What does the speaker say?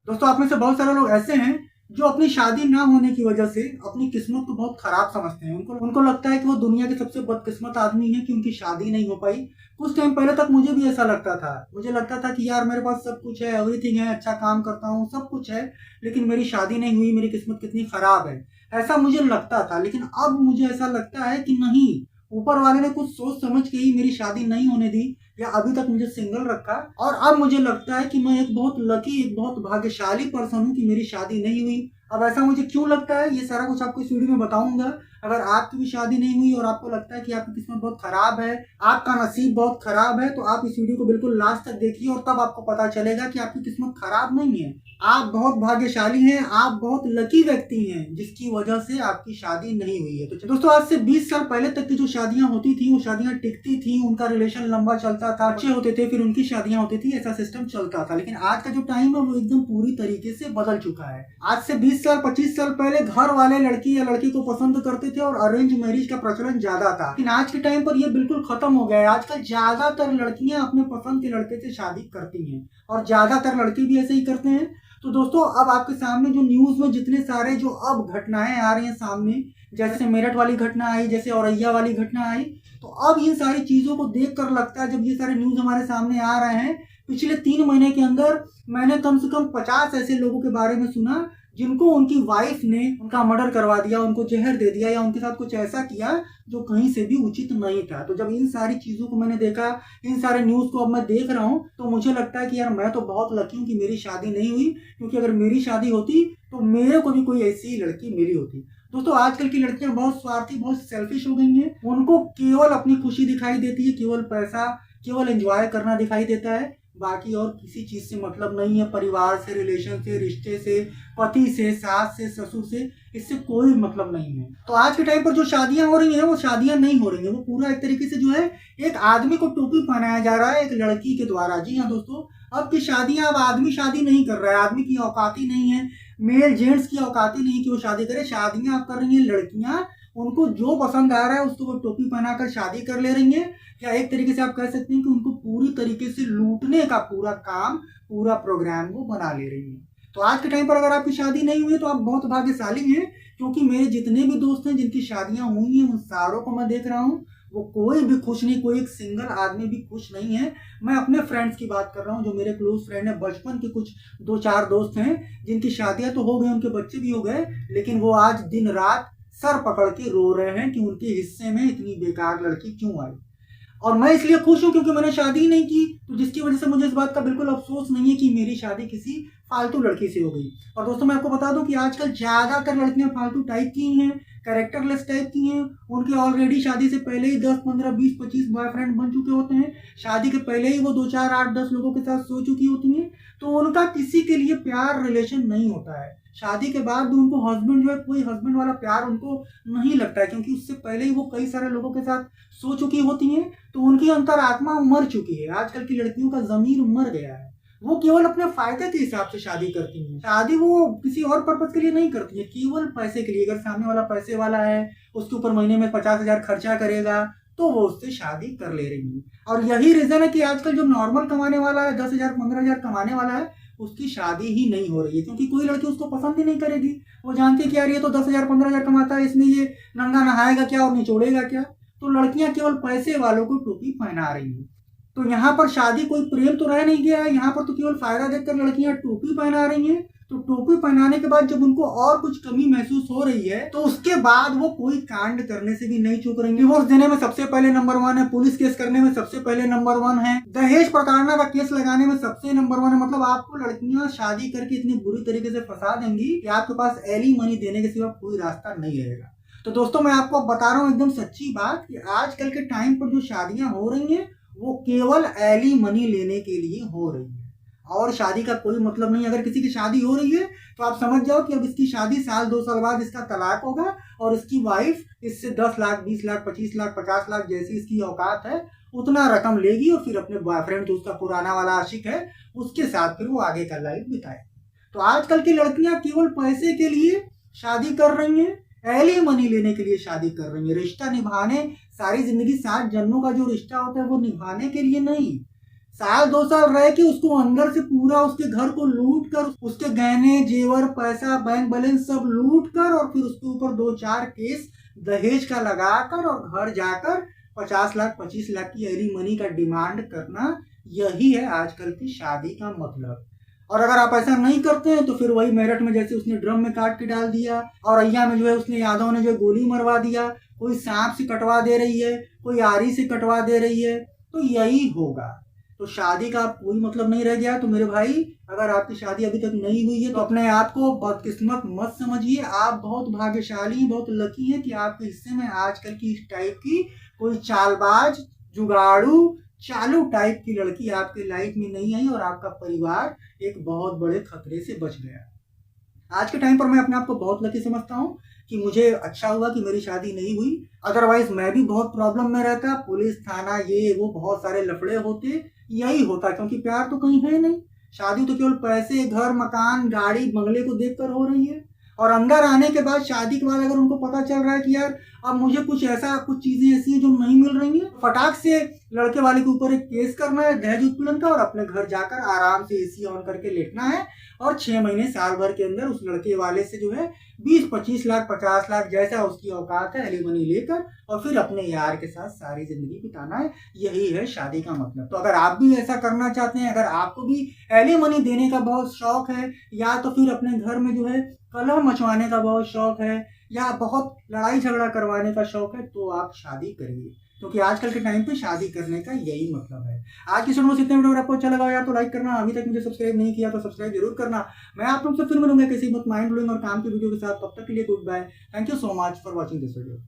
दोस्तों आप में से बहुत सारे लोग ऐसे हैं जो अपनी शादी ना होने की वजह से अपनी किस्मत को बहुत खराब समझते हैं। उनको उनको लगता है कि वो दुनिया के सबसे बदकिस्मत आदमी है कि उनकी शादी नहीं हो पाई। कुछ टाइम पहले तक मुझे भी ऐसा लगता था। मुझे लगता था कि यार मेरे पास सब कुछ है, एवरीथिंग है, अच्छा काम करता हूँ, सब कुछ है, लेकिन मेरी शादी नहीं हुई, मेरी किस्मत कितनी खराब है, ऐसा मुझे लगता था। लेकिन अब मुझे ऐसा लगता है कि नहीं, ऊपर वाले ने कुछ सोच समझ के ही मेरी शादी नहीं होने दी या अभी तक मुझे सिंगल रखा। और अब मुझे लगता है कि मैं एक बहुत लकी, एक बहुत भाग्यशाली पर्सन हूँ कि मेरी शादी नहीं हुई। अब ऐसा मुझे क्यों लगता है ये सारा कुछ आपको इस वीडियो में बताऊंगा। अगर आपकी भी शादी नहीं हुई और आपको लगता है कि आपकी किस्मत बहुत खराब है, आपका नसीब बहुत खराब है, तो आप इस वीडियो को बिल्कुल लास्ट तक देखिए और तब आपको पता चलेगा कि आपकी किस्मत खराब नहीं है। आप बहुत भाग्यशाली हैं, आप बहुत लकी व्यक्ति हैं जिसकी वजह से आपकी शादी नहीं हुई है। तो दोस्तों आज से 20 साल पहले तक की जो शादियां होती थी वो शादियां टिकती थी, उनका रिलेशन लंबा चलता था, अच्छे होते थे, फिर उनकी शादियां होती थी, ऐसा सिस्टम चलता था। लेकिन आज का जो टाइम है वो एकदम पूरी तरीके से बदल चुका है। आज से 20 साल 25 साल पहले घर वाले लड़की या लड़की को पसंद करते थे और अरेंज मैरिज का प्रचलन ज्यादा था। लेकिन आज के टाइम पर ये बिल्कुल खत्म हो गया है। आजकल ज्यादातर लड़कियां अपने पसंद के लड़के से शादी करती हैं और ज्यादातर लड़के भी ऐसे ही करते हैं। तो दोस्तों अब आपके सामने जो न्यूज में जितने सारे जो अब घटनाएं आ रही हैं सामने, जैसे मेरठ वाली घटना आई, जैसे औरैया वाली घटना आई, तो अब इन सारी चीजों को देख कर लगता है, जब ये सारे न्यूज हमारे सामने आ रहे हैं, पिछले 3 महीने के अंदर मैंने कम से कम 50 ऐसे लोगों के बारे में सुना जिनको उनकी वाइफ ने उनका मर्डर करवा दिया, उनको जहर दे दिया या उनके साथ कुछ ऐसा किया जो कहीं से भी उचित नहीं था। तो जब इन सारी चीजों को मैंने देखा, इन सारे न्यूज को अब मैं देख रहा हूँ, तो मुझे लगता है कि यार मैं तो बहुत लकी हूँ कि मेरी शादी नहीं हुई, क्योंकि अगर मेरी शादी होती तो मेरे को भी कोई ऐसी लड़की मिली होती। दोस्तों आजकल की लड़कियां बहुत स्वार्थी, बहुत सेल्फिश हो गई हैं। उनको केवल अपनी खुशी दिखाई देती है, केवल पैसा, केवल एंजॉय करना दिखाई देता है, बाकी और किसी चीज से मतलब नहीं है। परिवार से, रिलेशन से, रिश्ते से, पति से, सास से, ससुर से, इससे कोई मतलब नहीं है। तो आज के टाइम पर जो शादियां हो रही हैं वो शादियां नहीं हो रही हैं, वो पूरा एक तरीके से जो है एक आदमी को टोपी पहनाया जा रहा है एक लड़की के द्वारा। जी हाँ दोस्तों, अब की शादियां, अब आदमी शादी नहीं कर रहा है, आदमी की औकात ही नहीं है, मेल जेंट्स की औकात ही नहीं कि वो शादी करे। शादियां अब कर रही हैं लड़कियां, उनको जो पसंद आ रहा है उसको वो टोपी पहनाकर शादी कर ले रही हैं। या एक तरीके से आप कह सकते हैं कि उनको पूरी तरीके से लूटने का पूरा काम, पूरा प्रोग्राम वो बना ले रही है। तो आज के टाइम पर अगर आपकी शादी नहीं हुई है तो आप बहुत भाग्यशाली हैं, क्योंकि मेरे जितने भी दोस्त हैं जिनकी शादियां हुई हैं उन सारों को मैं देख रहा हूँ, वो कोई भी खुश नहीं, कोई एक सिंगल आदमी भी खुश नहीं है। मैं अपने फ्रेंड्स की बात कर रहा हूँ, जो मेरे क्लोज फ्रेंड है, बचपन के कुछ 2-4 दोस्त हैं जिनकी शादियां तो हो गई, उनके बच्चे भी हो गए, लेकिन वो आज दिन रात सर पकड़ के रो रहे हैं कि उनके हिस्से में इतनी बेकार लड़की क्यों आई। और मैं इसलिए खुश हूं क्योंकि मैंने शादी नहीं की, तो जिसकी वजह से मुझे इस बात का बिल्कुल अफसोस नहीं है कि मेरी शादी किसी फालतू लड़की से हो गई। और दोस्तों मैं आपको बता दूं कि आजकल ज्यादातर लड़कियां फालतू टाइप की हैं, कैरेक्टरलेस टाइप की हैं। उनके ऑलरेडी शादी से पहले ही 10, 15, 20, 25 बॉयफ्रेंड बन चुके होते हैं। शादी के पहले ही वो 2, 4, 8, 10 लोगों के साथ सो चुकी होती हैं। तो उनका किसी के लिए प्यार रिलेशन नहीं होता है। शादी के बाद भी उनको हस्बैंड जो है, कोई हस्बैंड वाला प्यार उनको नहीं लगता है, क्योंकि उससे पहले ही वो कई सारे लोगों के साथ सो चुकी होती हैं। तो उनकी अंतरात्मा मर चुकी है। आजकल की लड़कियों का जमीर मर गया है। वो केवल अपने फायदे के हिसाब से शादी करती हैं। शादी वो किसी और पर्पज के लिए नहीं करती है, केवल पैसे के लिए। अगर सामने वाला पैसे वाला है, उसके ऊपर महीने में 50,000 खर्चा करेगा, तो वो उससे शादी कर ले रही है। और यही रीजन है कि आजकल जो नॉर्मल कमाने वाला है, 10,000 15,000 कमाने वाला है, उसकी शादी ही नहीं हो रही है, क्योंकि कोई लड़की उसको पसंद ही नहीं करेगी। वो जानती है कि यार ये तो 10,000 15,000 कमाता है, इसमें ये नंगा नहाएगा क्या और निचोड़ेगा क्या। तो लड़कियां केवल पैसे वालों को टोपी पहना रही हैं। तो यहाँ पर शादी कोई प्रेम तो रह नहीं गया है, यहाँ पर तो केवल फायदा देखकर लड़कियां टोपी पहना रही हैं। तो टोपी पहनाने के बाद जब उनको और कुछ कमी महसूस हो रही है, तो उसके बाद वो कोई कांड करने से भी नहीं चूक रही। डिवोर्स देने में सबसे पहले नंबर 1 है, पुलिस केस करने में सबसे पहले नंबर 1 है, दहेज प्रताड़ना का केस लगाने में सबसे नंबर 1 है। मतलब आपको लड़कियां शादी करके इतनी बुरी तरीके से फंसा देंगी कि आपके पास एली मनी देने के सिवा कोई रास्ता नहीं रहेगा। तो दोस्तों मैं आपको बता रहा हूँ एकदम सच्ची बात कि आजकल के टाइम पर जो शादियां हो रही हैं वो केवल एली मनी लेने के लिए हो रही है, और शादी का कोई मतलब नहीं। अगर किसी की शादी हो रही है तो आप समझ जाओ कि अब इसकी शादी साल 2 साल बाद इसका तलाक होगा, और इसकी वाइफ इससे 10 लाख 20 लाख 25 लाख 50 लाख जैसी इसकी औकात है उतना रकम लेगी, और फिर अपने बॉयफ्रेंड जो उसका पुराना वाला आशिक है उसके साथ फिर वो आगे का लाइफ बिताएगी। तो आजकल की लड़कियां केवल पैसे के लिए शादी कर रही हैं, एली मनी लेने के लिए शादी कर रही है। रिश्ता निभाने, सारी जिंदगी 7 जन्मों का जो रिश्ता होता है वो निभाने के लिए नहीं, साल 2 साल रह के उसको अंदर से पूरा उसके घर को लूट कर, उसके गहने जेवर पैसा बैंक बैलेंस सब लूट कर, और फिर उसके ऊपर 2 4 केस दहेज का लगाकर और घर जाकर 50 लाख 25 लाख की एरी मनी का डिमांड करना, यही है आजकल की शादी का मतलब। और अगर आप ऐसा नहीं करते हैं तो फिर वही मेरठ में जैसे उसने ड्रम में काट के डाल दिया, और अय्या में जो है उसने यादव ने जो गोली मरवा दिया, कोई सांप से कटवा दे रही है, कोई आरी से कटवा दे रही है, तो यही होगा। तो शादी का कोई मतलब नहीं रह गया। तो मेरे भाई, अगर आपकी शादी अभी तक नहीं हुई है तो अपने आप को बदकिस्मत मत समझिए। आप बहुत भाग्यशाली, बहुत लकी हैं कि आपके हिस्से में आजकल की इस टाइप की कोई चालबाज, जुगाड़ू, चालू टाइप की लड़की आपके लाइफ में नहीं आई, और आपका परिवार एक बहुत बड़े खतरे से बच गया। आज के टाइम पर मैं अपने आप को बहुत लकी समझता हूँ कि मुझे अच्छा हुआ कि मेरी शादी नहीं हुई। अदरवाइज मैं भी बहुत प्रॉब्लम में रहता, पुलिस थाना ये वो बहुत सारे लफड़े होते, यही होता, क्योंकि प्यार तो कहीं है नहीं। शादी तो केवल पैसे, घर, मकान, गाड़ी, बंगले को देखकर हो रही है। और अंदर आने के बाद, शादी के बाद अगर उनको पता चल रहा है कि यार अब मुझे कुछ ऐसा, कुछ चीजें ऐसी हैं जो नहीं मिल रही हैं, फटाक से लड़के वाले के ऊपर एक केस करना है दहेज उत्पीड़न का, और अपने घर जाकर आराम से एसी ऑन करके लेटना है, और 6 महीने साल भर के अंदर उस लड़के वाले से जो है 20 25 लाख 50 लाख जैसा उसकी औकात है एलिमनी लेकर, और फिर अपने यार के साथ सारी जिंदगी बिताना है। यही है शादी का मतलब। तो अगर आप भी ऐसा करना चाहते हैं, अगर आपको भी एलिमनी देने का बहुत शौक है, या तो फिर अपने घर में जो है कलह मचवाने का बहुत शौक है, या बहुत लड़ाई झगड़ा करवाने का शौक है, तो आप शादी करिए, क्योंकि आजकल के टाइम पे शादी करने का यही मतलब है। आज की वीडियो इतने, वीडियो आपको अच्छा लगा यार तो लाइक करना, अभी तक मुझे सब्सक्राइब नहीं किया तो सब्सक्राइब जरूर करना। मैं आप लोग से फिर मिलूंगा किसी बहुत माइंड ब्लोइंग और काम की वीडियो के साथ। तब तक के लिए goodbye. Thank you so much for watching this video.